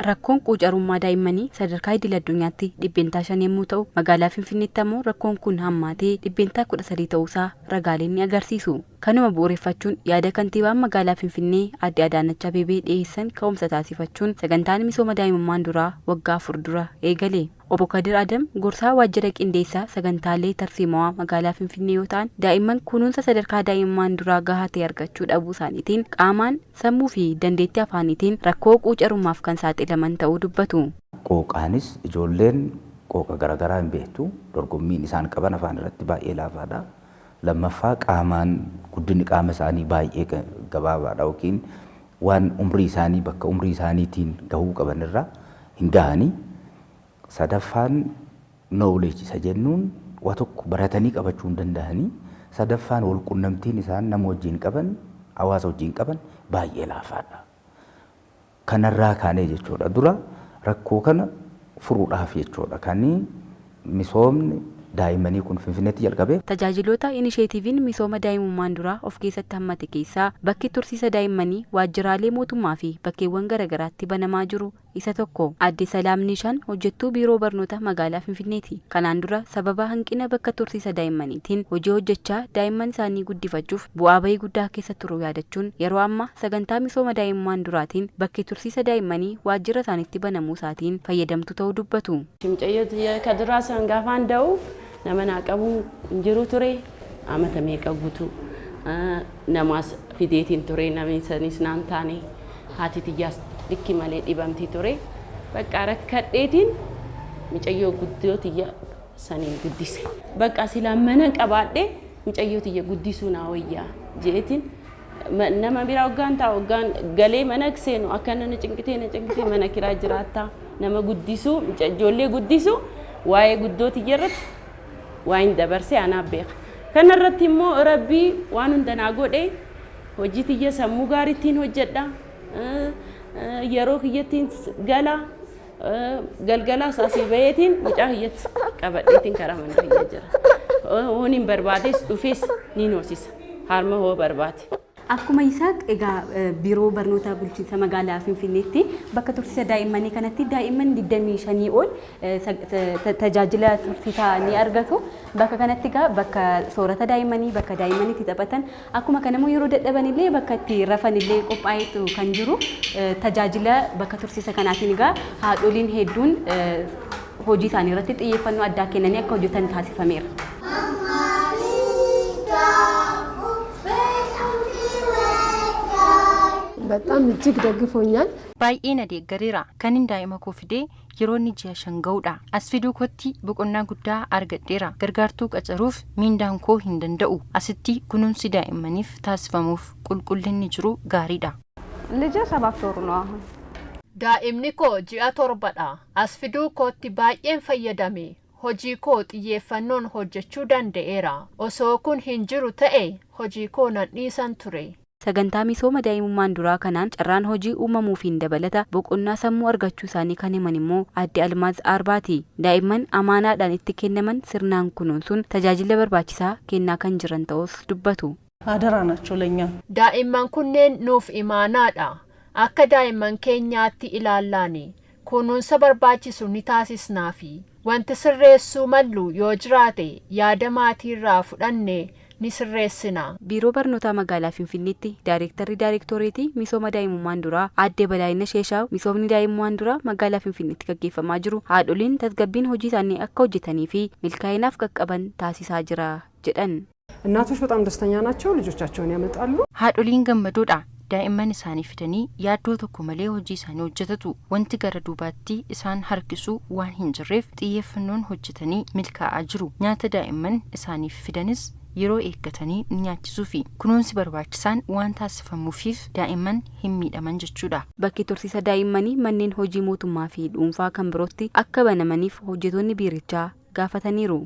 Rakkoon quucarummaa daa'immanii sadarkaa idil addunyaatti dhibbeentaa 5 yommuu ta'u, magaalaa Finfinneetti ammoo rakkoon kun hammaatee dhibbeentaa 13 ta'uusaa ragaaleen ni agarsiisu. Kanuma bu'uureffachuun yaada kantiibaan magaalaa Finfinnee Aadde Adaanach Abeebee dhiyeessan ka'umsa taasifachuun sagantaan misooma daa'imummaan duraa waggaa 4 dura eegale. Obbo Kadir Adam gorsaa waajjira qindeessaa sagantaalee tarsiimawaa magaalaa Finfinnee yoo ta'an, daa'imman kunuunsa sadarkaa daa'imummaan duraa gahaa ta'e argachuu dhabuu isaaniitiin qaamaan, sammuu fi dandeettii afaaniitiin rakkoo quucarummaaf kan saaxilaman ta'uu dubbatu. Qooqaanis ijoolleen qooqa garaagaraa hin beektu, dorgommiin isaan qaban afaan irratti baay'ee laafaadha. Lammaffaa qaamaan guddinni qaama isaanii baay'ee gabaabaadha yookiin waan umrii isaanii bakka umrii isaaniitiin gahuu qaban irraa hin gahanii. Sadaffaan knowledge isa jennuun waa tokko baratanii qabachuu hin danda'anii. Sadaffaan wal quunnamtiin isaan nama wajjin qaban, hawaasa wajjin qaban baay'ee laafaadha. Kanarraa kaanee jechuudha. Dura rakkoo kana furuudhaaf jechuudha. Kan misoomni daa'immanii kun Finfinneetti jalqabe. Tajaajiloota inisheetiiviin misooma daa'imummaan duraa of keessatti hammate keessaa bakki tursiisa daa'immanii waajjiraalee mootummaa fi bakkeewwan garaagaraatti banamaa jiru isa tokko. Aadde Salaam Nishaan hojjettuu biiroo barnoota magaalaa Finfinneeti. Kanaan dura sababa hanqina bakka tursiisa daa'immaniitiin hojii hojjechaa daa'imman isaanii guddifachuuf bu'aa bahii guddaa keessa turuu yaadachuun yeroo ammaa sagantaa misooma daa'imummaan duraatiin bakki tursiisa daa'immanii waajjira isaaniitti banamuu isaatiin fayyadamtu ta'uu dubbatu. Kaduraasan gaafaan da'u nama naqabu injiru ture amata meeqa guutuu namaas fideetiin ture namni sanis naan taane haati tiyyaas dikki malee dhibamti ture bakka rakkadheetiin micayyoo guddoo tiyya saniin guddise bakka silaa mana qabaadhe micayyoo tiyya guddisuu naa wayyaa jeetiin nama biraa hoggaan ta'a hoggaan galee mana seenu akka na cinqitee mana kiraa jiraattaa nama guddisuu ijoollee guddisuu waa'ee guddoo tiyya irratti waan dabarsee anaaf beeka. Kana irratti immoo Rabbii waan hundanaa godhe hojii tiyya sammuu gaariitiin hojjedha. Yeroo kiyyattiin galgala saasii bayeetiin mucaa kiyyatti qabadheetiin karaa mana kiyya jira. Hoon hin barbaades dhufees ni noosisa. Harma hoo barbaade. Akkuma Isaaq egaa biiroo barnoota bulchiinsa magaalaa Finfinneetti bakka tursiisa daa'immanii kanatti daa'imman 25 ol tajaajila tursiisaa ni argatu. Bakka kanatti egaa bakka soorata daa'immanii bakka daa'imman itti taphatan akkuma kanammoo yeroo dadhaban illee bakka itti rafan illee qophaa'eetu kan jiru. Tajaajila bakka tursiisa kanaatiin egaa haadholiin hedduun hojii isaanii irratti xiyyeeffannoo addaa kennanii akka hojjetan taasifameera. በጣም እጅግ ደግፎኛል ባይኤ ነዴገሪራ ከኒን ዳይማ ኮፊዴ የሮኒ ጂያ ሸንገውዳ አስፊዱ ኮቲ በቆና ጉዳ አርገዴራ ገርጋርቱ ቀጨሩፍ ሚንዳንኮ ሂንደንደኡ አስቲ ጉኑንሲ ዳይመኒፍ ታስፈሙፍ ቁልቁልን ጅሩ ጋሪዳ ልጅ 7 ወር ነው አሁን ዳኢምኒ ኮ ጂአ ቶርባዳ አስፊዱ ኮቲ ባይኤን ፈየዳሜ ሆጂ ኮ ጥየፈኖን ሆጀቹ ዳንደኤራ ኦሶኩን ሂንጅሩ ተኤ ሆጂ ኮ ነዲሰን ቱሬ sagantaa misooma daa'imummaan duraa kanaan carraan hojii uumamuufiin dabalata boqonnaa sammuu argachuu isaanii kan himan immoo Aadde Almaaz Arbaati. Daa'imman amaanaadhaan itti kennaman sirnaan kunuunsuun tajaajila barbaachisaa kennaa kan jiran ta'us dubbatu. አደራ ናቸው ለኛ daa'imman kunneen nuuf imaanaadha akka daa'imman keenyaatti ilaallaani kunuunsa barbaachisu ni taasisnaafi wanti sirreessuu mallu yoo jiraate yaada maatiirraa fudhanne nisirreessina. Biiroo barnoota magaalaa Finfinneetti Daayirektoreetii misooma daa'imummaan duraa Aadde Balaayina Sheeshaaw misoomni daa'imummaan duraa magaalaa Finfinneetti gaggeeffamaa jiru haadholiin tasgabbiin hojii isaanii akka hojjetanii fi milkaa'inaaf qaqqaban taasisaa jira jedhan. እናቶች በጣም ደስተኛ ናቸው ልጆቻቸውን ያመጣሉ haadholiin gammadoodha daa'imman isaanii fidanii yaaddoo tokko malee hojii isaanii hojjetatu wanti gara duubaatti isaan harkisu waan hin jirreef xiyyeeffannoon hojjetanii milkaa'aa jiru nyaata daa'imman isaanii fidanis yeroo eeggatanii nyaachisuu fi kunuunsi barbaachisaan waan taasifamuufiif daa'imman hin miidhaman jechuudha. Bakki tursiisa daa'immanii manneen hojii mootummaa fi dhuunfaa kan birootti akka banamaniif hojjettoonni biirichaa gaafataniiru.